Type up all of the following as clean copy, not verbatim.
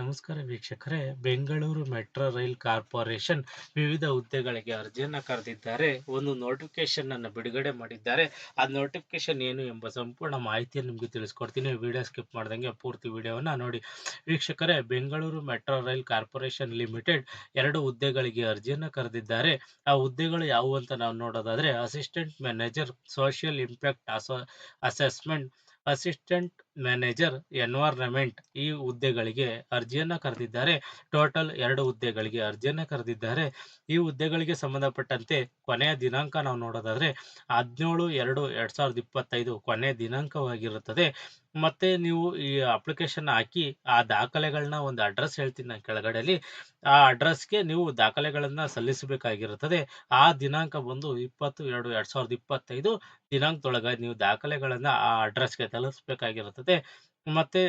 ನಮಸ್ಕಾರ ವೀಕ್ಷಕರೇ, Bengaluru metro rail corporation ವಿವಿಧ ಹುದ್ದೆಗಳಿಗೆ ಅರ್ಜಿಯನ್ನು ಕರೆದಿದ್ದಾರೆ. ಒಂದು ನೋಟಿಫಿಕೇಶನ್ ಅನ್ನು ಬಿಡುಗಡೆ ಮಾಡಿದ್ದಾರೆ. ಆ ನೋಟಿಫಿಕೇಶನ್ ಏನು ಎಂಬ ಸಂಪೂರ್ಣ ಮಾಹಿತಿಯನ್ನು ನಿಮಗೆ ತಿಳಿಸ್ಕೊಡ್ತೀನಿ. ವಿಡಿಯೋ ಸ್ಕಿಪ್ ಮಾಡ್ದಂಗೆ ಪೂರ್ತಿ ವಿಡಿಯೋವನ್ನ ನೋಡಿ. ವೀಕ್ಷಕರೇ, Bengaluru metro rail corporation limited 2 ಹುದ್ದೆಗಳಿಗೆ ಅರ್ಜಿಯನ್ನು ಕರೆದಿದ್ದಾರೆ. ಆ ಹುದ್ದೆಗಳು ಯಾವುವು ಅಂತ ನಾವು ನೋಡೋದಾದ್ರೆ, assistant manager social impact assessment, assistant manager environment ಈ ಹುದ್ದೆಗಳಿಗೆ ಅರ್ಜಿಯನ್ನು ಕರೆದಿದ್ದಾರೆ. ಟೋಟಲ್ 2 ಹುದ್ದೆಗಳಿಗೆ ಅರ್ಜಿಯನ್ನು ಕರೆದಿದ್ದಾರೆ. ಈ ಹುದ್ದೆಗಳಿಗೆ ಸಂಬಂಧಪಟ್ಟಂತೆ ಕೊನೆಯ ದಿನಾಂಕ ನಾವು ನೋಡೋದಾದ್ರೆ 17/2/2025 ಕೊನೆಯ ದಿನಾಂಕವಾಗಿರುತ್ತದೆ. ಮತ್ತೆ ನೀವು ಈ ಅಪ್ಲಿಕೇಶನ್ ಹಾಕಿ ಆ ದಾಖಲೆಗಳನ್ನ ಒಂದು ಅಡ್ರೆಸ್ ಹೇಳ್ತೀನಿ ನಾನು ಕೆಳಗಡೆಯಲ್ಲಿ. ಆ ಅಡ್ರೆಸ್ಗೆ ನೀವು ದಾಖಲೆಗಳನ್ನ ಸಲ್ಲಿಸಬೇಕಾಗಿರುತ್ತದೆ. ಆ ದಿನಾಂಕ ಬಂದು 20/2/2025 ದಿನಾಂಕದೊಳಗೆ ನೀವು ದಾಖಲೆಗಳನ್ನ ಆ ಅಡ್ರೆಸ್ಗೆ ತಲುಪಿಸಬೇಕಾಗಿರುತ್ತದೆ. ಮತ್ತೆ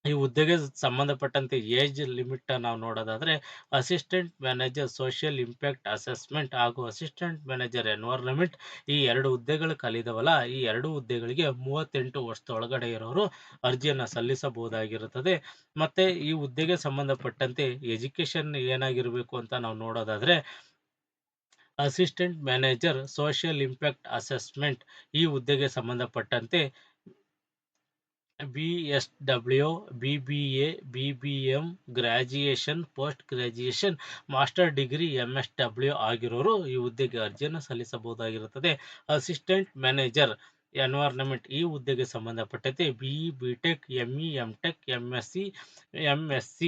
ಈ ಹುದ್ದೆಗೆ ಸಂಬಂಧಪಟ್ಟಂತೆ ಏಜ್ ಲಿಮಿಟ್ ನಾವು ನೋಡೋದಾದ್ರೆ, assistant manager social impact assessment ಹಾಗೂ ಅಸಿಸ್ಟೆಂಟ್ ಮ್ಯಾನೇಜರ್ ಎನ್ವೈರ್ನಮೆಂಟ್ ಈ 2 ಹುದ್ದೆಗಳು ಖಾಲಿದವಲ್ಲ, ಈ 2 ಹುದ್ದೆಗಳಿಗೆ 38 ವರ್ಷದ ಒಳಗಡೆ ಇರೋರು ಅರ್ಜಿಯನ್ನು ಸಲ್ಲಿಸಬಹುದಾಗಿರುತ್ತದೆ. ಮತ್ತೆ ಈ ಹುದ್ದೆಗೆ ಸಂಬಂಧಪಟ್ಟಂತೆ ಎಜುಕೇಶನ್ ಏನಾಗಿರಬೇಕು ಅಂತ ನಾವು ನೋಡೋದಾದ್ರೆ, assistant manager social impact assessment ಈ ಹುದ್ದೆಗೆ ಸಂಬಂಧಪಟ್ಟಂತೆ BSW, BBA, BBM, graduation, post graduation, master degree, MSW ಆಗಿರೋರು ಈ ಹುದ್ದೆಗೆ ಅರ್ಜಿಯನ್ನು ಸಲ್ಲಿಸಬಹುದಾಗಿರುತ್ತದೆ. ಅಸಿಸ್ಟೆಂಟ್ ಮ್ಯಾನೇಜರ್ ಎನ್ವೈರ್ನಮೆಂಟ್ ಈ ಹುದ್ದೆಗೆ ಸಂಬಂಧಪಟ್ಟಂತೆ BE, BTech, ME, MTech, MSc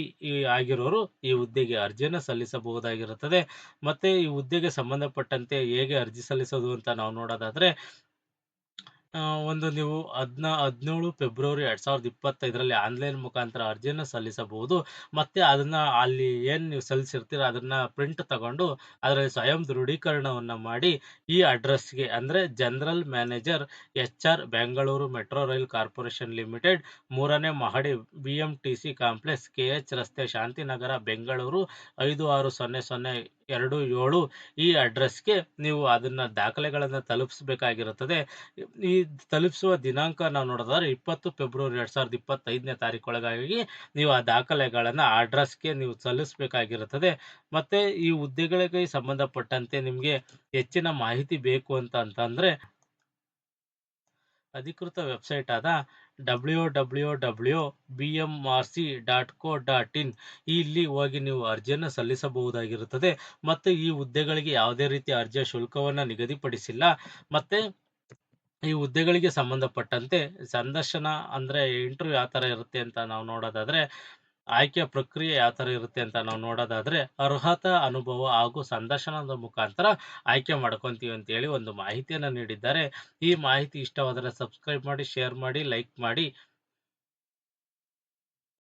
ಆಗಿರೋರು ಈ ಹುದ್ದೆಗೆ ಅರ್ಜಿಯನ್ನು ಸಲ್ಲಿಸಬಹುದಾಗಿರುತ್ತದೆ. ಮತ್ತೆ ಈ ಹುದ್ದೆಗೆ ಸಂಬಂಧಪಟ್ಟಂತೆ ಹೇಗೆ ಅರ್ಜಿ ಸಲ್ಲಿಸೋದು ಅಂತ ನಾವು ನೋಡೋದಾದ್ರೆ, ನೀವು 17 ಫೆಬ್ರವರಿ 2025ರಲ್ಲಿ ಆನ್ಲೈನ್ ಮುಖಾಂತರ ಅರ್ಜಿಯನ್ನು ಸಲ್ಲಿಸಬಹುದು. ಮತ್ತೆ ಅದನ್ನ ಅಲ್ಲಿ ಏನು ನೀವು ಸಲ್ಲಿಸಿರ್ತೀರ ಅದನ್ನ ಪ್ರಿಂಟ್ ತಗೊಂಡು ಅದರಲ್ಲಿ ಸ್ವಯಂ ದೃಢೀಕರಣವನ್ನು ಮಾಡಿ ಈ ಅಡ್ರೆಸ್ಗೆ ಅಂದರೆ general manager HR, Bengaluru metro rail corporation limited, 3ನೇ ಮಹಡಿ, BMTC ಕಾಂಪ್ಲೆಕ್ಸ್, KH ರಸ್ತೆ, ಶಾಂತಿನಗರ, ಬೆಂಗಳೂರು 560027 ಈ ಅಡ್ರೆಸ್ಗೆ ನೀವು ಅದನ್ನ ದಾಖಲೆಗಳನ್ನು ತಲುಪಿಸಬೇಕಾಗಿರುತ್ತದೆ. ಈ ತಲುಪಿಸುವ ದಿನಾಂಕ ನಾವು ನೋಡೋದಾದ್ರೆ 20 ಫೆಬ್ರವರಿ 2025ನೇ ತಾರೀಕೊಳಗಾಗಿ ನೀವು ಆ ದಾಖಲೆಗಳನ್ನು ಆ ಅಡ್ರೆಸ್ಗೆ ನೀವು ಸಲ್ಲಿಸಬೇಕಾಗಿರುತ್ತದೆ. ಮತ್ತೆ ಈ ಹುದ್ದೆಗಳಿಗೆ ಸಂಬಂಧಪಟ್ಟಂತೆ ನಿಮಗೆ ಹೆಚ್ಚಿನ ಮಾಹಿತಿ ಬೇಕು ಅಂತಂದ್ರೆ ಅಧಿಕೃತ ವೆಬ್ಸೈಟ್ ಆದ www.bmrc.co.in ಇಲ್ಲಿ ಹೋಗಿ ನೀವು ಅರ್ಜಿಯನ್ನು ಸಲ್ಲಿಸಬಹುದಾಗಿರುತ್ತದೆ. ಮತ್ತು ಈ ಹುದ್ದೆಗಳಿಗೆ ಯಾವುದೇ ರೀತಿಯ ಅರ್ಜಿಯ ಶುಲ್ಕವನ್ನು ನಿಗದಿಪಡಿಸಿಲ್ಲ. ಮತ್ತೆ ಈ ಹುದ್ದೆಗಳಿಗೆ ಸಂಬಂಧಪಟ್ಟಂತೆ ಸಂದರ್ಶನ ಅಂದರೆ ಇಂಟರ್ವ್ಯೂ ಯಾವ ಥರ ಇರುತ್ತೆ ಅಂತ ನಾವು ನೋಡೋದಾದ್ರೆ, ಆಯ್ಕೆಯ ಪ್ರಕ್ರಿಯೆ ಯಾವ ಥರ ಇರುತ್ತೆ ಅಂತ ನಾವು ನೋಡೋದಾದ್ರೆ, ಅರ್ಹತಾ, ಅನುಭವ ಹಾಗೂ ಸಂದರ್ಶನದ ಮುಖಾಂತರ ಆಯ್ಕೆ ಮಾಡ್ಕೊಂತೀವಿ ಅಂತೇಳಿ ಒಂದು ಮಾಹಿತಿಯನ್ನು ನೀಡಿದ್ದಾರೆ. ಈ ಮಾಹಿತಿ ಇಷ್ಟವಾದರೆ ಸಬ್ಸ್ಕ್ರೈಬ್ ಮಾಡಿ, ಶೇರ್ ಮಾಡಿ, ಲೈಕ್ ಮಾಡಿ.